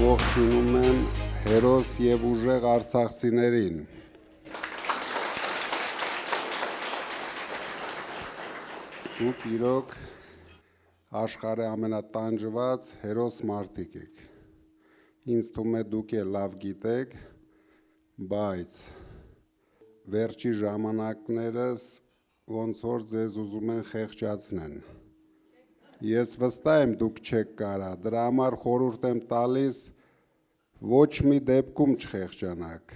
ողջունում եմ հերոս և ուժեղ արցախցիներին։ Դուք իրոք աշխարհի ամենատանջված հերոս մարդիկ եք։ Ինձ թվում է դուք էլ լավ գիտեք, բայց վերջի ժամանակներս ոնց որ ձեզ ուզում են խեղճացնեն։ Ես վստահ եմ դուք չեք կարա, դրա համար խորհուրդ եմ տալիս ոչ մի դեպքում չխեղճանաք։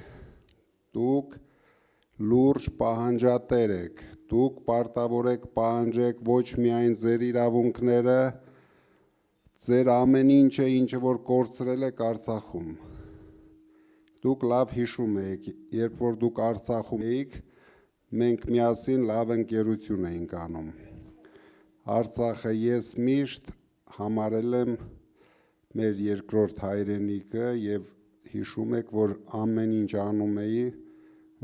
Դուք լուրջ պահանջատեր եք, դուք պարտավոր եք պահանջեք ոչ միայն ձեր իրավունքները, ձեր ամեն ինչը, ինչը որ կորցրել եք Արցախում։ Դուք լավ հիշում եք, երբ որ դուք Արցախում էիք, մենք միասին լավ ընկերություն էինք անում։ Արցախը ես միշտ համարել եմ մեր երկրորդ հայրենիքը և հիշում եք, որ ամեն ինչ անում էի,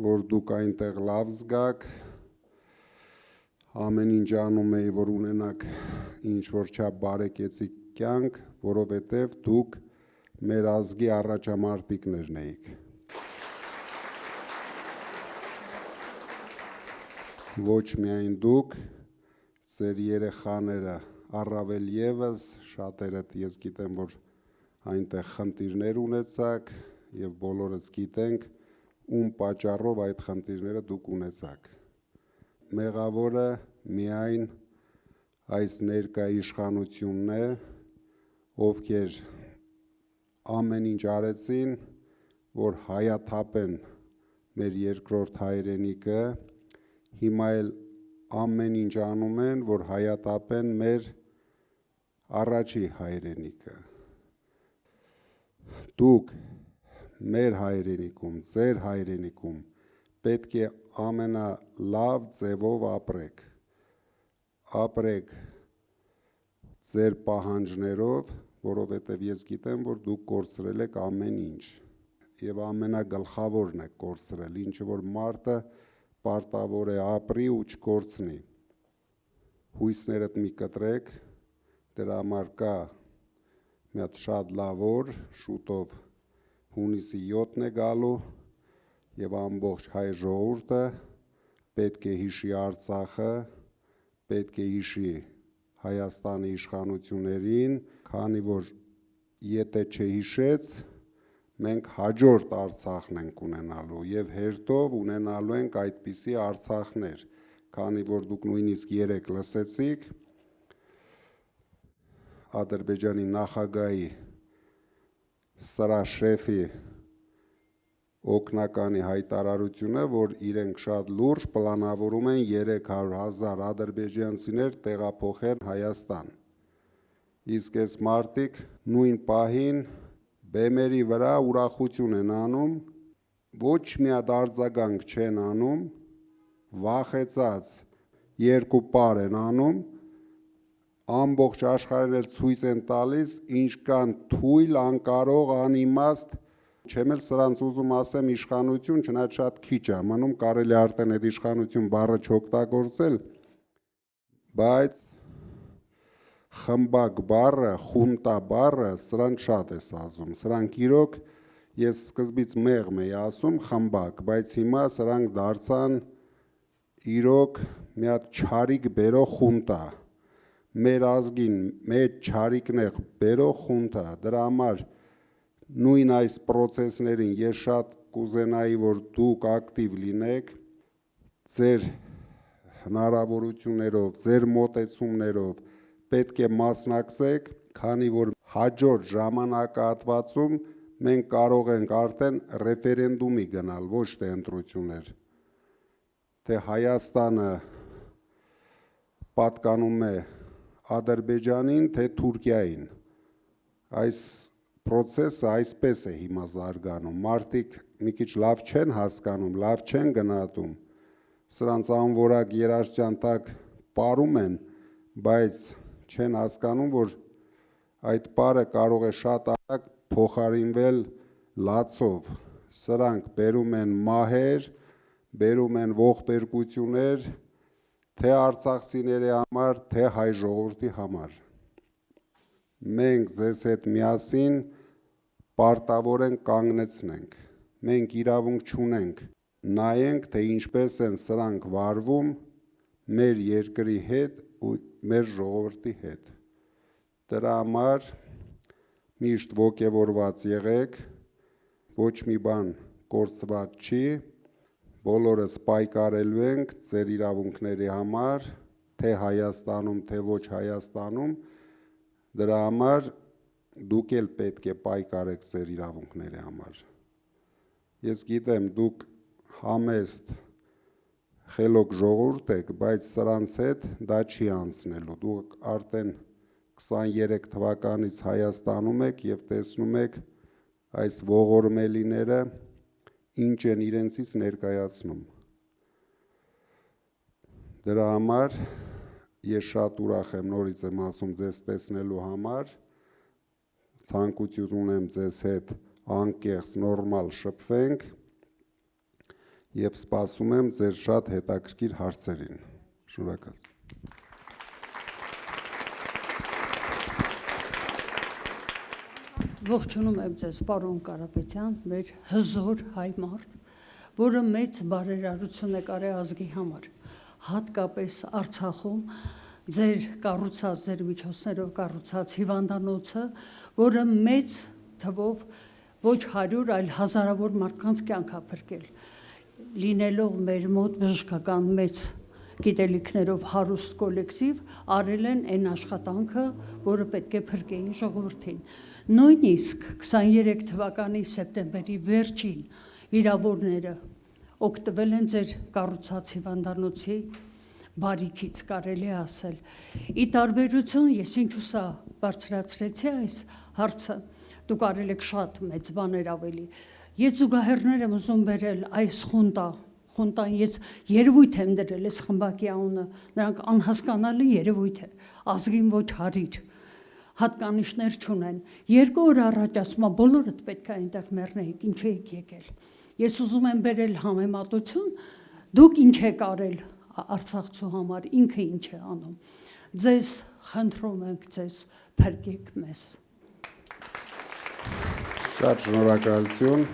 որ դուք այնտեղ լավ զգաք, ամեն ինչ անում էի, որ ունենաք ինչ-որ չափ բարեկեցիկ կյանք, որովհետև դուք մեր ազգի առաջամարտիկներն էիք։ Ոչ միայն դուք, ձեր երեխաները, առավել ևս, շատերդ ես գիտեմ, որ այնտեղ խնդիրներ ունեցաք և բոլորս գիտենք, ում պատճառով այդ խնդիրները դուք ունեցաք։ Մեղավորը միայն այս ներկա իշխանությունն է, ովքեր ամեն ինչ արեցին, որ հայաթափեն մեր երկրորդ հայրենիքը, հիմա էլ ամեն ինչ անում են, որ հայաթափեն մեր առաջի հայրենիքը։ Դուք մեր հայրենիքում, ձեր հայրենիքում պետք է ամենալավ ձևով ապրեք։ Ապրեք ձեր պահանջներով, որովհետև ես գիտեմ, որ դուք կորցրել եք ամեն ինչ և ամենագլխավորն եք կորցրել, ինչը որ մարդը պարտավոր է ապրի ու չկորցնի։ Հույսներդ մի կտրեք, դրա համար կա մի հատ շատ լավ օր, շուտով հունիսի 7-ն է գալու և ամբողջ հայ ժողովուրդը պետք է հիշի Արցախը, պետք է հիշի Հայաստանի իշխանություններին, քանի որ եթե չհիշեց, մենք հաջորդ Արցախն ենք ունենալու և հերթով ունենալու ենք այդպիսի Արցախներ, քանի որ դուք նույնիսկ երեկ լսեցիք Ադրբեջանի նախագահի սրա շեֆի օգնականի հայտարարությունը, որ իրենք շատ լուրջ պլանավորում են 300,000 ադրբեջանցիներ տեղափոխել Հայաստան։ Իսկ այս մարդիկ նույն պահին բեմերի վրա ուրախություն են անում, ոչ մի հատ արձագանք չեն անում, վախեցած երկու պար են անում, ամբողջ աշխարհին էլ ցույց են տալիս, ինչքան թույլ, անկարող, անիմաստ, չեմ էլ սրանց ուզում ասեմ իշխանություն, չնայած շատ քիչ է մնում, կարելի է արդեն այդ իշխանություն բառը չօգտագործել, բայց խմբակ բառը, խունտա բառը, սրանց շատ է սազում, սրանք իրոք, ես սկզբից մեղմ էի ասում խմբակ, բայց հիմա սրանք դարձան իրոք մի հատ չարիք բերող խունտա, մեր ազգին մեծ չարիքներ բերող խունտա, դրա համար նույն այս պրոցեսներին ես շատ կուզենայի, որ դուք ակտիվ լինեք, ձեր հնարավորություններով, ձեր մոտեցումներով պետք է մասնակցեք, քանի որ հաջորդ ժամանակահատվածում մենք կարող ենք արդեն ռեֆերենդումի գնալ, ոչ թե ընտրություններ, թե Հայաստանը պատկանում է Ադրբեջանին, թե Թուրքիային։ Այս պրոցեսը այսպես է հիմա զարգանում, մարդիկ մի քիչ լավ չեն հասկանում, լավ չեն գնահատում, սրանց անորակ երաշխության տակ պարում են, բայց չեն հասկանում, որ այդ պարը կարող է շատ արագ փոխարինվել լացով, սրանք բերում են մահեր, բերում են ողբերգություններ, թե արցախցիների համար, թե հայ ժողովրդի համար։ Մենք ձեզ հետ միասին պարտավոր ենք կանգնեցնենք։ Մենք իրավունք չունենք նայենք, թե ինչպես են սրանք վարվում մեր երկրի հետ ու մեր ժողովրդի հետ։ Դրա համար միշտ ոգևորված եղեք, ոչ մի բան կորցված չի, բոլորս պայքարելու ենք ձեր իրավունքների համար, թե Հայաստանում, թե ոչ Հայաստանում, դրա համար դուք էլ պետք է պայքարեք ձեր իրավունքների համար։ Ես գիտեմ, դուք համեստ խելոք ժողովուրդ եք, բայց սրանց հետ դա չի անցնելու, դուք արդեն 23 թվականից Հայաստանում եք և տեսնում եք այս ողորմելիները ինչ են իրենցից ներկայացնում։ Դրա համար ես շատ ուրախ եմ, նորից եմ ասում, ձեզ տեսնելու համար, ցանկություն ունեմ ձեզ հետ անկեղծ նորմալ շփվենք և սպասում եմ ձեր շատ հետաքրքիր հարցերին։ Շնորհակալ։ Ողջունում եմ ձեզ, պարոն Կարապետյան, մեր հզոր հայ մարդ, որը մեծ բարերարություն է կարել ազգի համար, հատկապես Արցախում ձեր կառուցած, ձեր միջոցներով կառուցած հիվանդանոցը, որը մեծ թվով ոչ 100, այլ հազարավոր մարդկանց կյանք է փրկել, լինելով մեր մոտ բժշկական մեծ գիտելիքներով հարուստ կոլեկտիվ, արել են այն աշխատանքը, որը պետք է փրկեին ժողովրդին։ Նույնիսկ 23 թվականի սեպտեմբերի վերջին վիրավորները օգտվել են ձեր կառուցած հիվանդանոցի բարիքից, կարելի է ասել։ Ի տարբերություն, ես ինչու սա բարձրացրեցի այս հարցը, դուք արել եք շատ մեծ բաներ ավելի։ Ես զուգահեռներ եմ ուզում բերել այս խունտան ես երևույթ եմ դրել, այս խմբակի անունը, նրանք անհասկանալի երևույթ է, ազգին ոչ հարիր, հատկանիշներ չունեն։ 2 օր առաջ ասում եմ, բոլորդ պետք է այնտեղ մեռնեիք, ինչ եք եկել։ Ես ուզում եմ բերել համեմատություն, դուք ինչ եք արել Արցախցու համար, ինքը ինչ է անում։ Ձեզ խնդրում ենք, ձեզ փրկեք մեզ։ Շատ շնորհակալություն։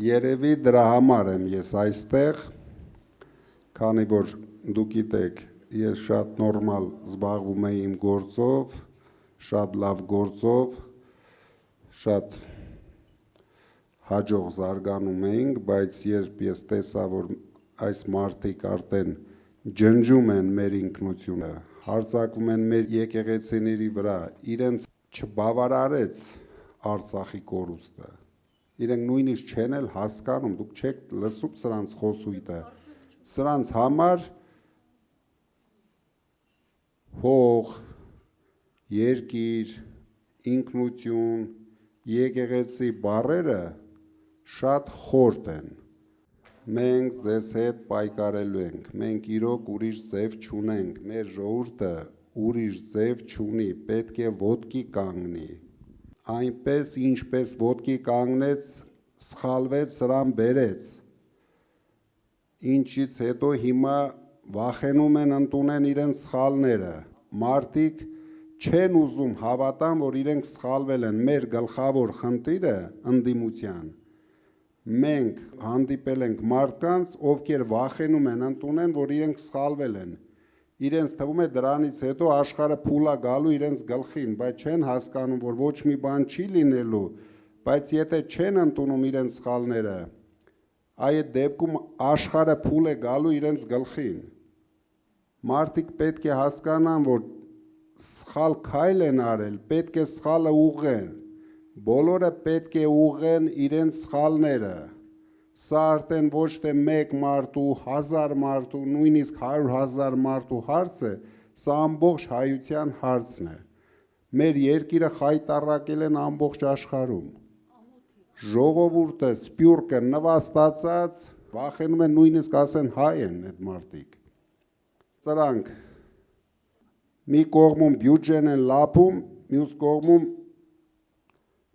Երևի դրա համար եմ ես այստեղ, քանի որ դուք գիտեք, ես շատ նորմալ զբաղվում եմ իմ գործով, շատ լավ գործով, շատ հաջող զարգանում էինք, բայց երբ ես տեսա, որ այս մարդիկ արդեն ջնջում են մեր ինքնությունը, հարձակվում են մեր եկեղեցիների վրա, իրենց չբավարարեց Արցախի կորուստը, իրենք նույնիսկ չեն էլ հասկանում, դուք չեք լսում սրանց խոսույթը, սրանց համար հող, երկիր, ինքնություն, եկեղեցի բառերը շատ խորտ են։ Մենք ձեզ հետ պայքարելու ենք, մենք իրոք ուրիշ ձև չունենք, մեր ժողովուրդը ուրիշ ձև չունի, պետք է ոտքի կանգնի։ Այնպես, ինչպես ոտքի կանգնեց, սխալվեց, սրան բերեց, ինչից հետո հիմա վախենում են ընդունեն իրենց սխալները, մարդիկ չեն ուզում հավատան, որ իրենք սխալվել են, մեր գլխավոր խնդիրը ընդդիմության, մենք հանդիպել ենք մարդկանց, ովքեր վախենում են ընդունեն, որ իրենք սխալվել են, իրենց թվում է դրանից հետո աշխարհը փուլա գալու իրենց գլխին, բայց չեն հասկանում, որ ոչ մի բան չի լինելու, բայց եթե չեն ընդունում իրենց սխալները, այդ դեպքում աշխարհը փուլ է գալու իրենց գլխին։ Մարդիկ պետք է հասկանան, որ սխալ քայլ են արել, պետք է սխալը ուղղեն, բոլորը պետք է ուղղեն իրենց սխալները։ Սա արդեն ոչ թե մեկ մարդու, 1000 մարդու, նույնիսկ 100,000 մարդու հարց է, սա ամբողջ հայության հարցն է։ Մեր երկիրը խայտառակել են ամբողջ աշխարհում։ Ժողովուրդը, սփյուռքը նվաստացած, վախենում են նույնիսկ ասեն հայ են այդ մարդիկ։ Սրանք մի կողմում բյուջեն են լափում, մյուս կողմում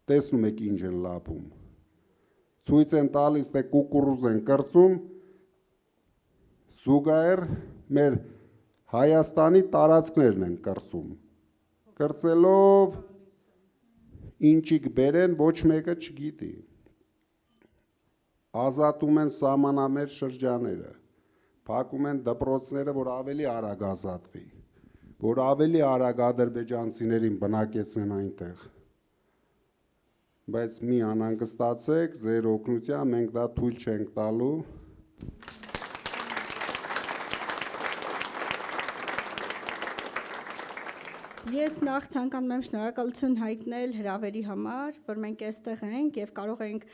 տեսնում եք ինչ են լափում։ Ցույց են տալիս, թե կուկուռուզ են կրծում, զուգահեռ մեր Հայաստանի տարածքներն են կրծում։ Կրծելով Ինչի կբերեն ոչ մեկը չգիտի։ Ազատում են սահմանամերձ շրջաները, փակում են դպրոցները, որ ավելի արագ ազատվի, որ ավելի արագ ադրբեջանցիներին բնակեցնեն այնտեղ։ Բայց մի անհանգստացեք, ձեր օգնությամբ մենք դա թույլ չենք տալու։ Ես նախ ցանկանում եմ շնորհակալություն հայտնել հրավերի համար, որ մենք այստեղ ենք եւ կարող ենք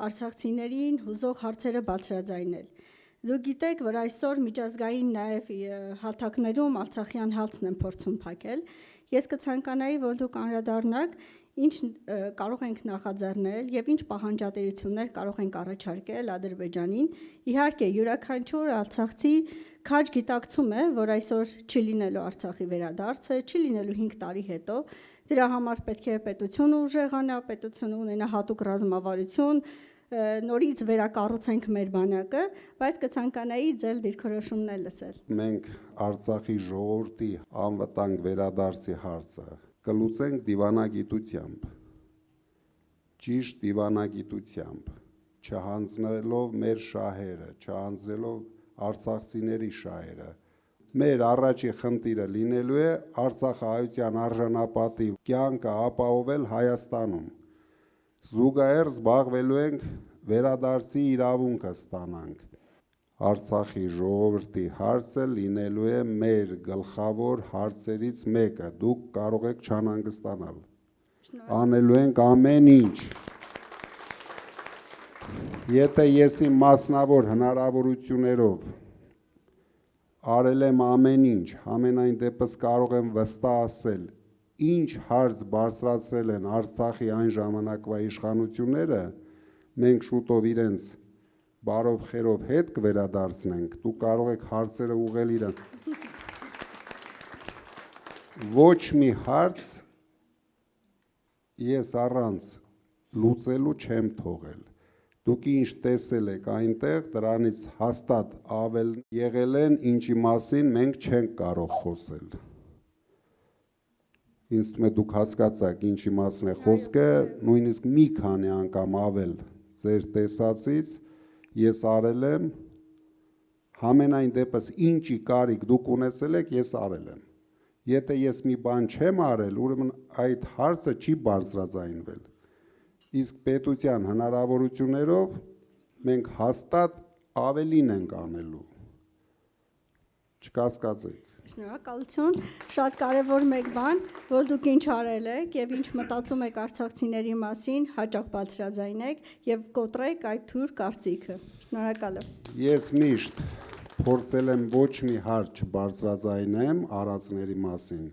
արցախցիներին հուզող հարցերը բարձրաձայնել։ Դուք գիտեք, որ այսօր միջազգային նաև հալթակներում արցախյան հալցն են փորձում փակել։ Ես կցանկանայի, որ դուք անդրադառնաք, ինչ կարող ենք նախաձեռնել եւ ինչ պահանջատիրություններ կարող ենք առաջարկել Ադրբեջանին։ Իհարկե, յուրաքանչյուր արցախցի քաջ գիտակցում է, որ այսօր չի լինելու Արցախի վերադարձը, չի լինելու 5 տարի հետո։ Դրա համար պետք է պետությունը ուժեղանա, պետությունը ունենա հատուկ ռազմավարություն, նորից վերակառուցենք մեր բանակը, բայց կցանկանայի ձեր դիրքորոշումն լսել։ Մենք Արցախի ժողովրդի անվտանգ վերադարձի հարցը կլուծենք դիվանագիտությամբ, ճիշտ դիվանագիտությամբ, չհանձնելով մեր շահերը, չհանձնելով արցախցիների շահերը։ Մեր առաջի խնդիրը լինելու է արցախահայության արժանապատիվ կյանքը ապահովել Հայաստանում։ Զուգահեռ զբաղվելու ենք վերադարձի իրավունքը ստանանք։ Արցախի ժողովրդի հարցը լինելու է մեր գլխավոր հարցերից մեկը։ Դուք կարող եք չանհանգստանալ։ Անելու ենք ամեն ինչ։ Եթե ես իմ մասնավոր հնարավորություններով արել եմ ամեն ինչ, ամենայն դեպս կարող եմ վստահ ասել, ինչ հարց բարձրացրել են Արցախի այն ժամանակվա իշխանությունները, մենք շուտով իրենց բարով խերով հետ կվերադարձնենք, դու կարող եք հարցերը ուղղել իրեն։ Ոչ մի հարց ես առանց լուծելու չեմ թողել։ Դուք ինչ տեսել եք այնտեղ, դրանից հաստատ ավել եղել են, ինչի մասին մենք չենք կարող խոսել։ Ինձ թվում է դուք հասկացաք ինչի մասին է խոսքը, նույնիսկ մի քանի անգամ ավել ձեր տեսածից ես արել եմ, համենայն դեպս ինչի կարիք դուք ունեցել եք, ես արել եմ։ Եթե ես մի բան չեմ արել, ուրեմն այդ հարցը չի բարձրաձայնվել։ Իսկ պետության հնարավորություններով մենք հաստատ ավելին ենք անելու։ Չկասկածեք։ Շնորհակալություն, շատ կարևոր մեկ բան, որ դուք ինչ արել եք եւ ինչ մտածում եք արցախցիների մասին, հաճախ բարձրաձայնեք եւ կոտրեք այդ թույլ կարծիքը։ Շնորհակալ եմ։ Ես միշտ փորձել եմ ոչ մի հարց չբարձրաձայնեմ արածների մասին,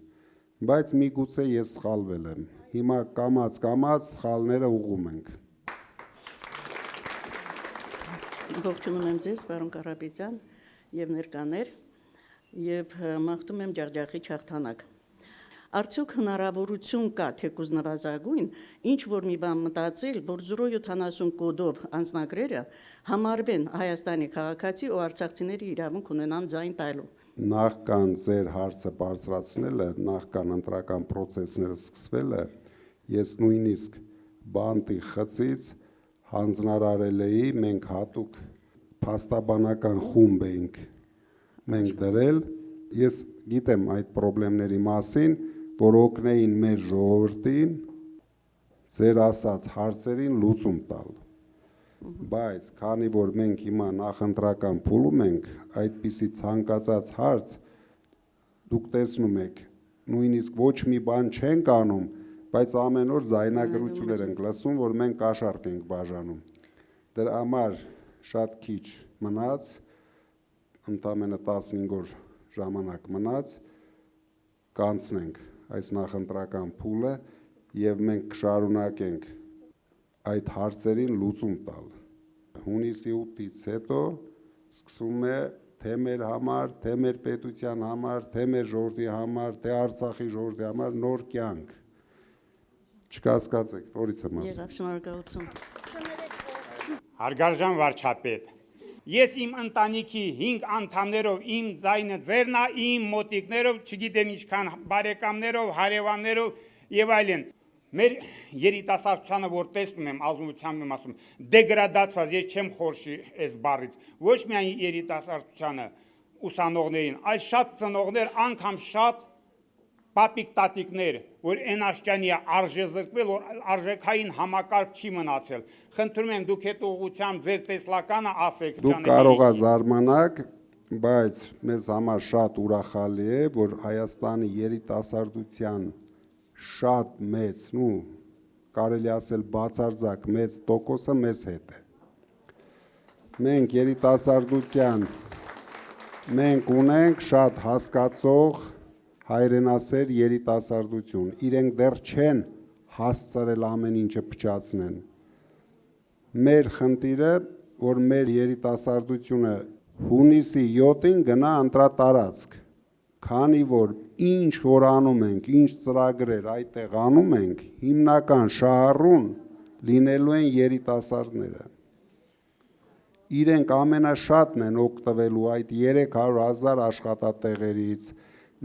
բայց միգուցե ես սխալվել եմ։ Հիմա կամաց սխալները ուղղում ենք։ Ողջունում եմ ձեզ, պարոն Կարապետյան եւ ներկաներ, եւ մաղթում եմ ջախջախի հաղթանակ։ Արդյոք հնարավորություն կա թեկուզ նվազագույն, ինչ որ մի բան մտածել, որ 070 կոդով անձնագրերը համարվեն Հայաստանի քաղաքացի ու արցախցիների իրավունք ունենան ձայն տալու։ Նախքան ձեր հարցը բարձրացնելը, նախքան ընտրական process-ները սկսվելը, ես նույնիսկ բանտի խցից հանձնարարել էի, մենք հատուկ փաստաբանական խումբ էինք մենք դրել, ես գիտեմ այդ խնդիրների մասին, որ օգնեին մեր ժողովրդին ձեր ասած հարցերին լուծում տալ։ Բայց քանի որ մենք հիմա նախընտրական փուլում ենք, այդպիսի ցանկացած հարց դուք տեսնում եք, նույնիսկ ոչ մի բան չենք անում, բայց ամեն օր ձայնագրություններ ենք լսում, որ մենք կաշառք ենք բաժանում։ Դրա համար շատ քիչ մնաց, ընդամենը 15 օր ժամանակ մնաց, կանցնենք այս նախընտրական փուլը եւ մենք կշարունակենք այդ հարցերին լուծում տալ։ Հունիսի 8-ից հետո սկսում է թե մեր համար, թե մեր պետության համար, թե մեր ժողովրդի համար, թե Արցախի ժողովրդի համար նոր կյանք։ Չկասկածեք, նորից եմ ասում։ Եղավ, շնորհակալություն։ Հարգարժան վարչապետ, ես իմ ընտանիքի 5 անդամներով, իմ ձայնը ձերն է, իմ մոտիկներով, չգիտեմ ինչքան բարեկամներով, հարևաններով եւ այլն։ Մեր երիտասարդությանը, որ տեսնում եմ, ազնվությամբ եմ ասում, դեգրադացված, ես չեմ խորշի այս բառից, ոչ միայն երիտասարդությանը, ուսանողներին, այլ շատ ծնողներ, անգամ շատ պապիկ տատիկներ, որ այն աշճանի է արժե զրկվել, որ արժեքային համակարգ չի մնացել։ Խնդրում եմ դուք այդ ուղղությամբ ձեր տեսլականը ասեք։ Դուք կարող եք զարմանալ, բայց մեզ համար շատ ուրախալի է, որ Հայաստանի երիտասարդության շատ մեծ, կարելի ասել բացարձակ մեծ տոկոսը մեզ հետ է։ Մենք երիտասարդության մենք ունենք շատ հասկացող հայրենասեր երիտասարդություն, իրենք դեռ չեն հասցրել ամեն ինչը փչացնեն։ Մեր խնդիրը, որ մեր երիտասարդությունը հունիսի 7-ին գնա ընտրատարածք, քանի որ ինչ որ անում ենք, ինչ ծրագրեր այդտեղ անում ենք, հիմնական շահառուն լինելու են երիտասարդները։ Իրենք ամենաշատն են օգտվելու այդ 300,000 աշխատատեղերից,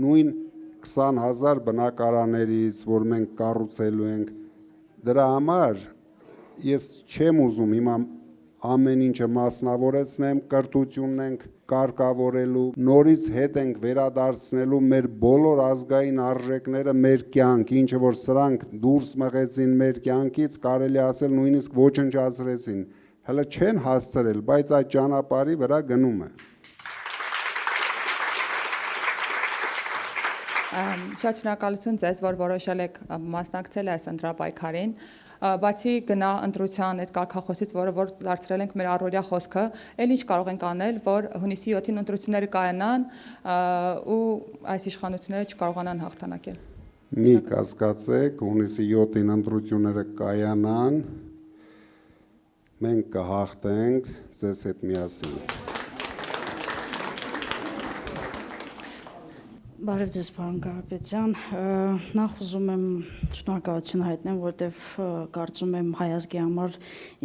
նույն 20,000 բնակարաներից, որ մենք կառուցելու ենք։ Դրա համար ես չեմ ուզում հիմա ամեն ինչը մասնավորեցնեմ, կրթությունն ենք կարգավորելու, նորից հետ ենք վերադարձնելու մեր բոլոր ազգային արժեքները մեր կյանք, ինչը որ սրանք դուրս մղեցին մեր կյանքից, կարելի ասել նույնիսկ ոչնչացրեցին, հələ չեն հասցրել, բայց այդ ճանապարհի վրա գնում է։ Շատ շնորհակալություն ձեզ, որ որոշել եք մասնակցել այս ընտրապայքարին, բացի գնա ընտրության այդ կարգախոսից, որ դարձրել ենք մեր առօրյա խոսքը, էլ ինչ կարող ենք անել, որ հունիսի 7-ին ընտրությունները կայանան ու այս իշխանությունները չկարողանան հաղթանակել։ Մի կասկածեք, հունիսի 7-ին ընտրությունները կայանան, մենք կհաղթենք ձեզ հետ միասին։ Բարև ձեզ, պարոն Կարապետյան, նախ ուզում եմ շնորհակալություն հայտնեմ, որտեվ կարծում եմ հայ ազգի համար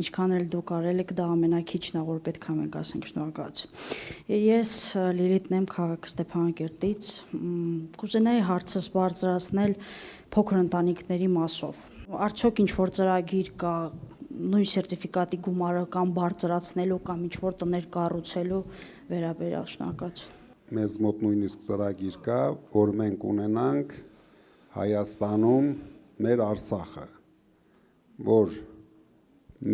ինչքան էլ դուք արել եք, դա ամենաքիչն է, որ պետք է մենք ասենք շնորհակալություն։ Ես Լիլիթն եմ քաղաք Ստեփանակերտից, կուզենայի հարցս բարձրացնել փոքր ընտանիքների մասով։ Արդյոք ինչ որ ծրագիր կա նույն սերտիֆիկատի գումարը կամ բարձրացնելու կամ ինչ որ տներ կառուցելու վերաբերյալ շնորհակալություն։ Մեզ մոտ նույնիսկ ծրագիր կա, որ մենք ունենանք Հայաստանում մեր Արցախը, որ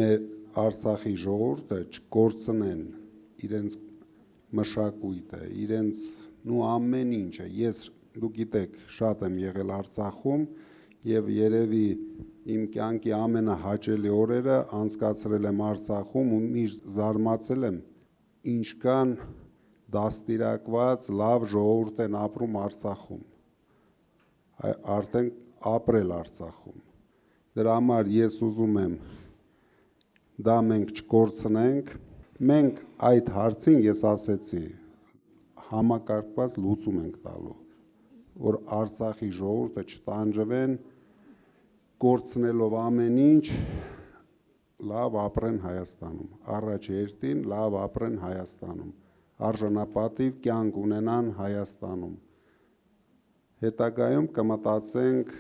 մեր Արցախի ժողովուրդը չկորցնեն իրենց մշակույթը, իրենց ամեն ինչը։ Ես, դուք գիտեք, շատ եմ եղել Արցախում եւ երևի իմ կյանքի ամենահաճելի օրերը անցկացրել եմ Արցախում ու միշտ զարմացել եմ ինչքան դաստիարակված լավ ժողովուրդ են ապրում Արցախում, արդեն ապրել Արցախում։ Դրա համար ես ուզում եմ դա մենք չկորցնենք, մենք այդ հարցին ես ասեցի համակարգված լուծում ենք տալու, որ Արցախի ժողովուրդը չտանջվեն, կորցնելով ամեն ինչ, լավ ապրեն Հայաստանում, առաջ երթին լավ ապրեն Հայաստանում, արժանապատիվ կյանք ունենան Հայաստանում։ Հետագայում կմտածենք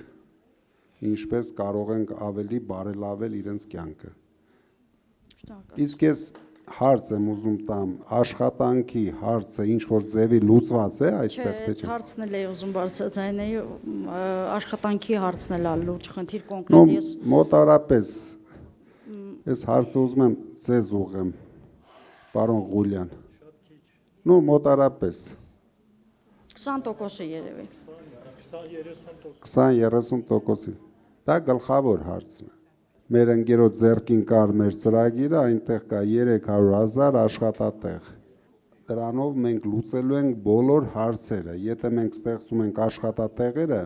ինչպես կարող ենք ավելի բարելավել իրենց կյանքը։ Իսկ ես հարց եմ ուզում տամ, աշխատանքի հարցը ինչ որ ձևի լուծված է այստեղ թե չէ։ Հարցն էլ է ուզում բարձրացնել, աշխատանքի հարցն էլ է լուրջ խնդիր կոնկրետ ես։ Մոտարապես Ես հարցը ուզում եմ ձեզ ուղղեմ, պարոն Ղուլյան։ Մոտարապես 20%-ը երևի։ 20-30%-ը։ Դա գլխավոր հարցն է։ Մեր ընկերոջ ձեռքին կար մեր ծրագիրը, այնտեղ կա 300,000 աշխատատեղ։ Դրանով մենք լուծելու ենք բոլոր հարցերը։ Եթե մենք ստեղծում ենք աշխատատեղերը,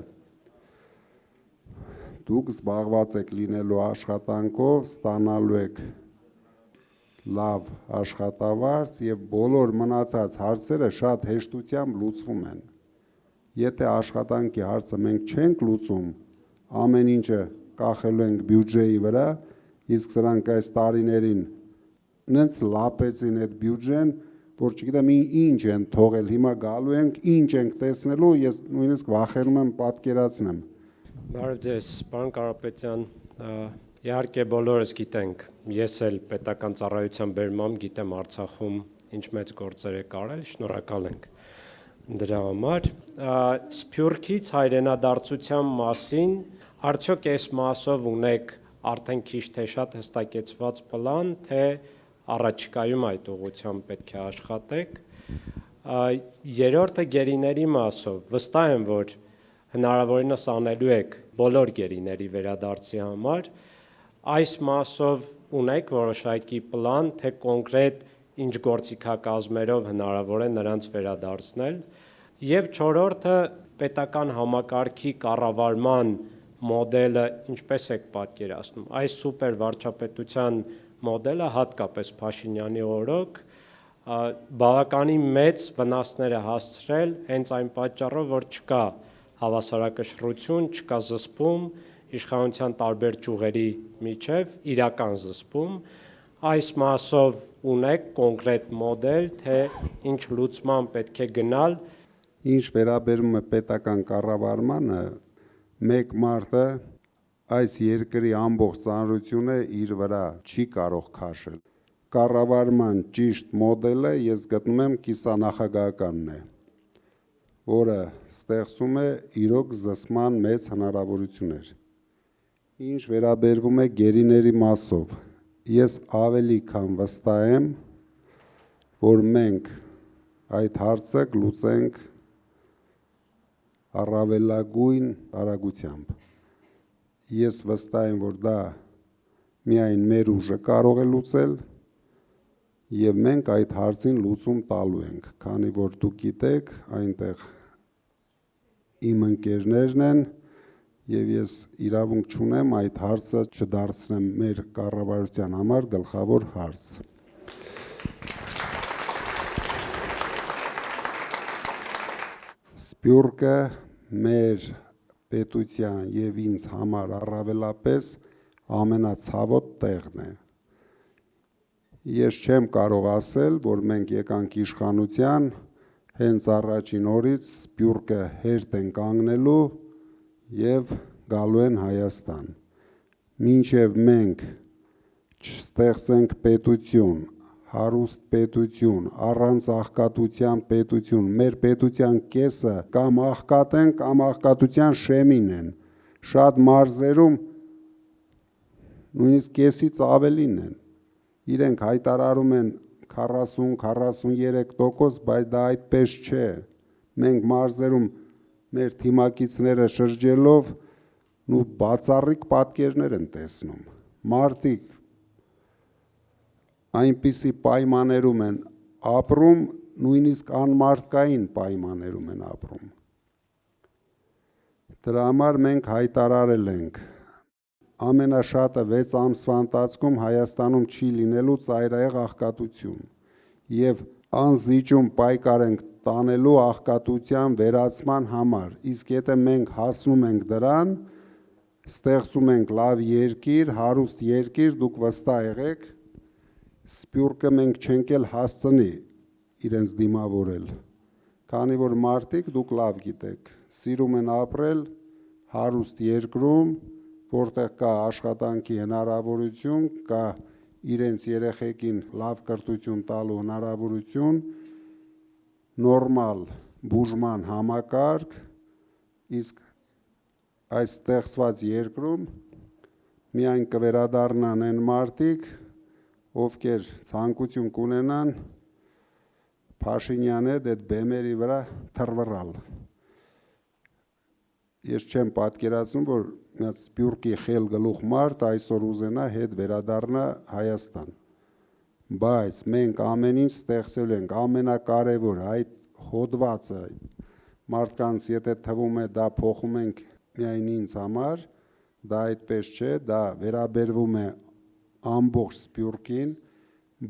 դուք զբաղված եք լինելու աշխատանքով, ստանալու եք լավ աշխատավարձ եւ բոլոր մնացած հարցերը շատ հեշտությամբ լուծվում են։ Եթե աշխատանքի հարցը մենք չենք լուծում, ամեն ինչը կախելու ենք բյուջեի վրա, իսկ սրանք այս տարիներին նենց լապեցին այդ բյուջեն, որ չգիտեմ ինչ են թողել, հիմա գալու ենք, ինչ ենք տեսնելու, ես նույնիսկ վախենում եմ պատկերացնեմ։ Բարև ձեզ, պարոն Կարապետյան, իհարկե բոլորս գիտենք, ես էլ պետական ծառայության բերմամբ գիտեմ Արցախում ինչ մեծ գործեր եք արել, շնորհակալ ենք դրա համար։ Սփյուռքից հայրենադարձության մասին արդյոք այս մասով ունեք արդեն քիչ թե շատ հստակեցված պլան, թե առաջիկայում այդ ուղղությամբ պետք է աշխատեք։ Երրորդը գերիների մասով, վստահ եմ, որ հնարավորինս անելու եք բոլոր գերիների վերադարձի համար, այս մասով ունեք որոշակի պլան, թե կոնկրետ ինչ գործիքակազմերով հնարավոր է նրանց վերադարձնել, եւ չորրորդը պետական համակարգի կառավարման մոդելը ինչպես եք պատկերացնում, այս սուպեր վարչապետության մոդելը հատկապես Փաշինյանի օրոք բավականին մեծ վնասներ է հասցրել հենց այն պատճառով, որ չկա հավասարակշռություն, չկա զսպում իշխանության տարբեր ճյուղերի միջև, իրական զսպում, այս մասով ունեք կոնկրետ մոդել, թե ինչ լուծման պետք է գնալ։ Ինչ վերաբերում է պետական կառավարմանը, մեկ մարդը այս երկրի ամբողջ ծանրությունը իր վրա չի կարող քաշել։ Կառավարման ճիշտ մոդելը ես գտնում եմ կիսանախագահականն է, որը ստեղծում է իրոք զսպման մեծ հնարավորություններ։ Ինչ վերաբերվում է գերիների մասով, ես ավելի քան վստահ եմ, որ մենք այդ հարցը կլուծենք առավելագույն արագությամբ։ Ես վստահ եմ, որ դա միայն մեր ուժը կարող է լուծել, եւ մենք այդ հարցին լուծում տալու ենք, քանի որ դուք գիտեք, այնտեղ իմ ընկերներն են, եւ ես իրավունք չունեմ այդ հարցը չդարձնեմ մեր կառավարության համար գլխավոր հարց։ Սփյուռքը մեր պետության եւ ինձ համար առավելապես ամենացավոտ տեղն է։ Ես չեմ կարող ասել, որ մենք եկանք իշխանության, հենց առաջին օրից Սփյուռքը հերթ են կանգնելու եւ գալու են Հայաստան։ Մինչեւ մենք չստեղծենք պետություն, հարուստ պետություն, առանց աղքատության պետություն, մեր պետության կեսը կամ աղքատ են, կամ աղքատության շեմին են։ Շատ մարզերում նույնիսկ կեսից ավելին են։ Իրենք հայտարարում են 40-43%, բայց դա այդպես չէ։ Մենք մարզերում մեր թիմակիցները շրջելով ու բացառիկ պատկերներ են տեսնում։ Մարդիկ այնպիսի պայմաններում են ապրում, նույնիսկ անմարդկային պայմաններում են ապրում։ Դրա համար մենք հայտարարել ենք ամենաշատը 6 ամսվա ընթացքում Հայաստանում չի լինելու ծայրահեղ աղքատություն եւ անզիջում պայքար ենք տանելու աղքատության վերացման համար, իսկ եթե մենք հասնում ենք դրան, ստեղծում ենք լավ երկիր, հարուստ երկիր, դուք վստահ եղեք, Սփյուռքը մենք չենք էլ հասցնի իրենց դիմավորել, քանի որ մարդիկ դուք լավ գիտեք, սիրում են ապրել հարուստ երկրում, որտեղ կա աշխատանքի հնարավորություն, կա իրենց երեխեքին լավ կրթություն տալու հնարավորություն, նորմալ բուժման համակարգ, իսկ այս ստեղծված երկրում միայն կվերադառնան այն մարդիկ, ովքեր ցանկություն կունենան Փաշինյանի հետ այդ բեմերի վրա թռվռալ։ Ես չեմ պատկերացնում, որ այդ Սփյուռքի խել գլուխ մարդ այսօր ուզենա հետ վերադառնա Հայաստան։ Բայց մենք ամեն ինչ ստեղծել ենք, ամենակարևորը այդ հոդվածը մարդկանց եթե թվում է դա փոխում ենք միայն ինձ համար, դա այդպես չէ, դա վերաբերվում է ամբողջ Սփյուռքին,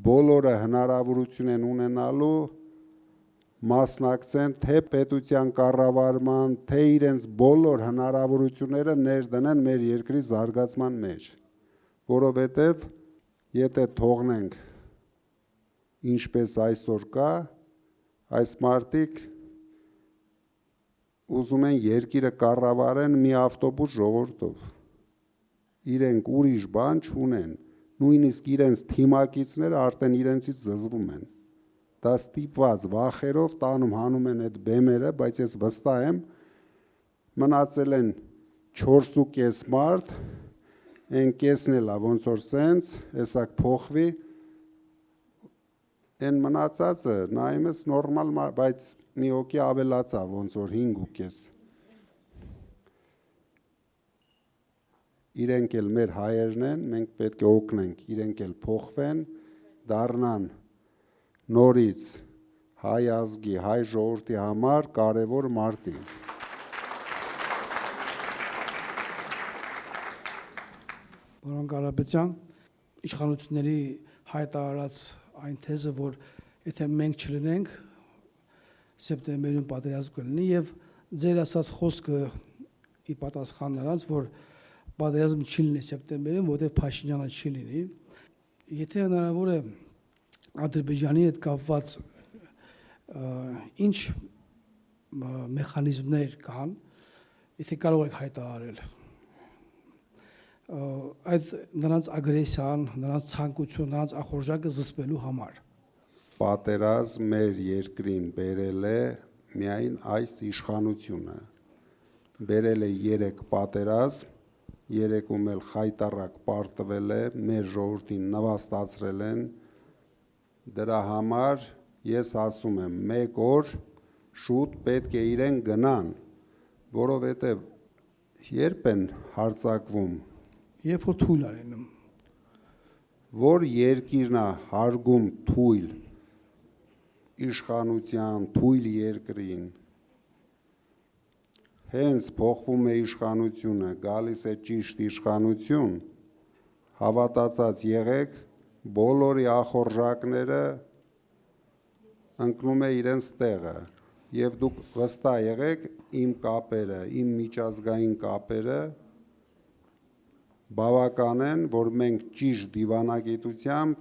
բոլորը հնարավորություն են ունենալու մասնակցեն թե պետության կառավարման, թե իրենց բոլոր հնարավորությունները ներդնեն մեր երկրի զարգացման մեջ, որովհետև եթե թողնենք ինչպես այսօր կա, այս մարդիկ ուզում են երկիրը կառավարեն մի ավտոբուս ժողովրդով։ Իրենք ուրիշ բան չունեն, նույնիսկ իրենց թիմակիցները արդեն իրենցից զզվում են։ Դա ստիպված վախերով տանում հանում են այդ բեմերը, բայց ես վստահ եմ, մնացել են 4.5 մարդ, այն կեսն էլա ոնց որ սենց, հեսա փոխվի, այն մնացածը նայում ես նորմալ, բայց մի հոգի ավելացա, ոնց որ 5.5։ Իրենք էլ մեր հայերն են, մենք պետք է օգնենք, իրենք էլ փոխվեն, դառնան նորից հայ ազգի, հայ ժողովրդի համար կարևոր մարդիկ։ Պարոն Կարապետյան, իշխանությունների հայտարարած այն թեզը, որ եթե մենք չլինենք, սեպտեմբերին պատերազմ կլինի եւ ձեր ասած խոսքը ի պատասխան նրանց, որ պատերազմ չի լինի սեպտեմբերին, որտեղ Փաշինյանը չի լինի, եթե հնարավոր է Ադրբեջանի հետ կապված ինչ մեխանիզմներ կան, եթե կարող եք հայտարարել այդ նրանց ագրեսիան, նրանց ցանկություն, նրանց ախորժակը զսպելու համար։ Պատերազմ մեր երկրին բերել է միայն այս իշխանությունը։ Բերել է 3 պատերազմ, 3-ում էլ խայտառակ պարտվել է, մեր ժողովրդին նվաստացրել են։ Դրա համար ես ասում եմ, 1 օր շուտ պետք է իրեն գնան, որովհետև երբ են հարձակվում, Երբ որ թույլ արենում։ որ երկիրն է հարգում թույլ իշխանության, թույլ երկրին, հենց փոխվում է իշխանությունը, գալիս է ճիշտ իշխանություն, հավատացած եղեք, բոլորի ախորժակները ընկնում է իրենց տեղը, եւ դուք վստահ եղեք, իմ կապերը, իմ միջազգային կապերը բավական են, որ մենք ճիշտ դիվանագիտությամբ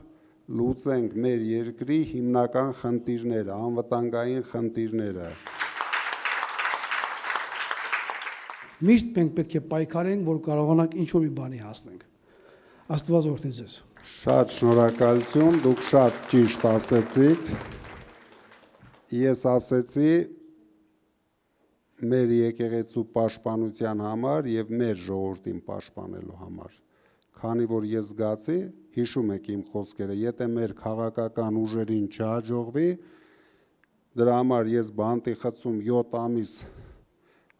լուծենք մեր երկրի հիմնական խնդիրները, անվտանգային խնդիրները։ Միշտ մենք պետք է պայքարենք, որ կարողանանք ինչ-որ մի բանի հասնենք։ Աստված օրհնի ձեզ։ Շատ շնորհակալություն, դուք շատ ճիշտ ասեցիք։ Ես ասեցի մեր եկեղեցու պաշտպանության համար եւ մեր ժողովրդին պաշտպանելու համար։ Քանի որ ես զգացի, հիշում եք իմ խոսքերը, եթե մեր քաղաքական ուժերին չհաջողվի, դրա համար ես բանտի խցում 7 ամիս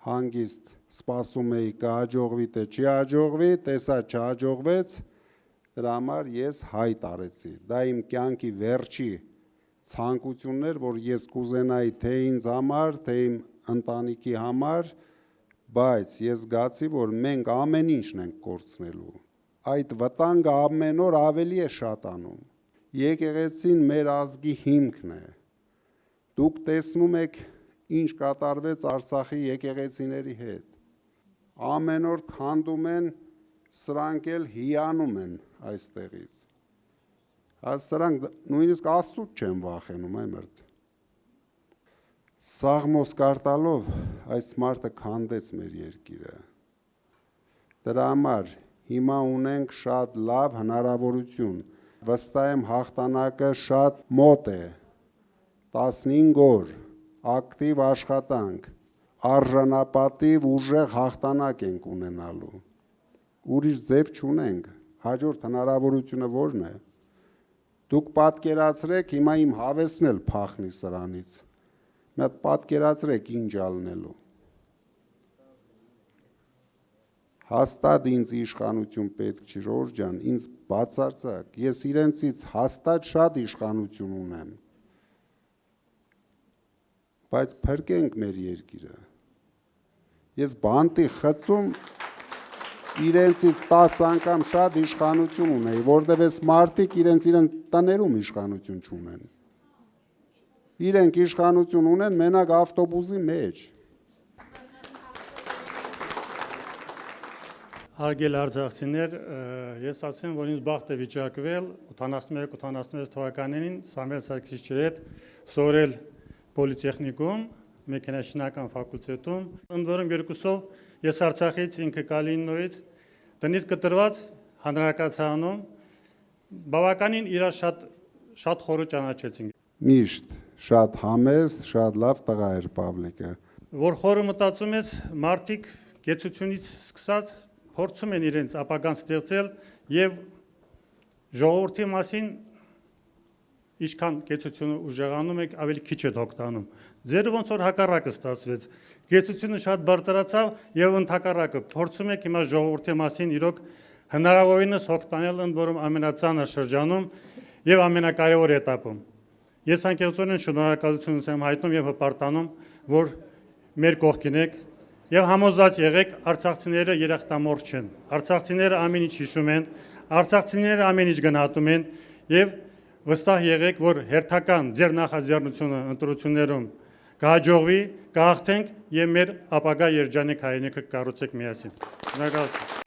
հանգիստ սպասում էի կհաջողվի թե չի հաջողվի, տեսա չհաջողվեց, դրա համար ես հայտ արեցի։ Դա իմ կյանքի վերջի ցանկությունն էր, որ ես կուզենայի թե ինձ համար, թե իմ ընտանիքի համար, բայց ես զգացի, որ մենք ամեն ինչն ենք կորցնելու։ Այդ վտանգը ամեն օր ավելի է շատանում։ Եկեղեցին մեր ազգի հիմքն է։ Դուք տեսնում եք, ինչ կատարվեց Արցախի եկեղեցիների հետ։ Ամեն օր քանդում են, սրանք էլ հիանում են այստեղից։ Սրանք նույնիսկ Աստծուց չեն վախենում, այմերդ։ Սաղմոս կարտալով այս մարդը քանդեց մեր երկիրը։ Դրա համար հիմա ունենք շատ լավ հնարավորություն։ Վստահ եմ հաղթանակը շատ մոտ է։ 15 օր ակտիվ աշխատանք, արժանապատիվ ուժեղ հաղթանակ ենք ունենալու։ Ուրիշ ձև չունենք։ Հաջորդ հնարավորությունը ո՞րն է։ Դուք պատկերացրեք, հիմա իմ հավեսն էլ փախնի սրանից։ Մի հատ պատկերացրեք ինչ ալնելու։ Հաստատ ինձ իշխանություն պետք չի, Ժորժ ջան, ինձ բացարձակ, ես իրենցից հաստատ շատ իշխանություն ունեմ, բայց փրկենք մեր երկիրը։ Ես բանտի խցում իրենցից 10 անգամ շատ իշխանություն ունեի, որտեղ այս մարդիկ իրենց տներում իշխանություն չունեն։ Իրենք իշխանություն ունեն մենակ ավտոբուսի մեջ։ Հարգելի արձակցիներ, ես ասեմ, որ ինձ բախտ է վիճակվել 81-86 թվականներին Սամվել Սարգսիչի հետ սովորել պոլիտեխնիկում մեքենաշինական ֆակուլտետում, ընդ որում երկուսով ես Արցախից ինքը Կալինինոյից տնից կտրված հանրակացարանում բավականին իրար շատ խորը ճանաչեցինք։ Միշտ շատ համեստ, շատ լավ տղա էր Պավլիկը։ Որ խորը մտածում ես, մարդիկ կեցությունից սկսած փորձում են իրենց ապագան ստեղծել եւ ժողովրդի մասին ինչքան կեցությունը ուժեղանում եք, ավելի քիչ է օգտանում։ Ձեր ոնց որ հակառակը ստացվեց։ Կեցությունը շատ բարձրացավ եւ ընդհակառակը փորձում եք հիմա ժողովրդի մասին իրոք հնարավորինս օգտանել, ընդ որում ամենածանր շրջանում եւ ամենակարևոր этаպում։ Ես անկեղծորեն շնորհակալություն եմ հայտնում եւ հպարտանում, որ մեր կողքին եք եւ համոզված եղեք, արցախցիները երախտամոռ չեն։ Արցախցիները ամեն ինչ հիշում են, արցախցիները ամեն ինչ գնահատում են եւ վստահ եղեք, որ հերթական ձեր նախաձեռնությունը ընտրություններում կհաջողվի, կհաղթենք եւ մեր ապագա երջանիկ հայրենիքը կկառուցենք միասին։ Շնորհակալություն։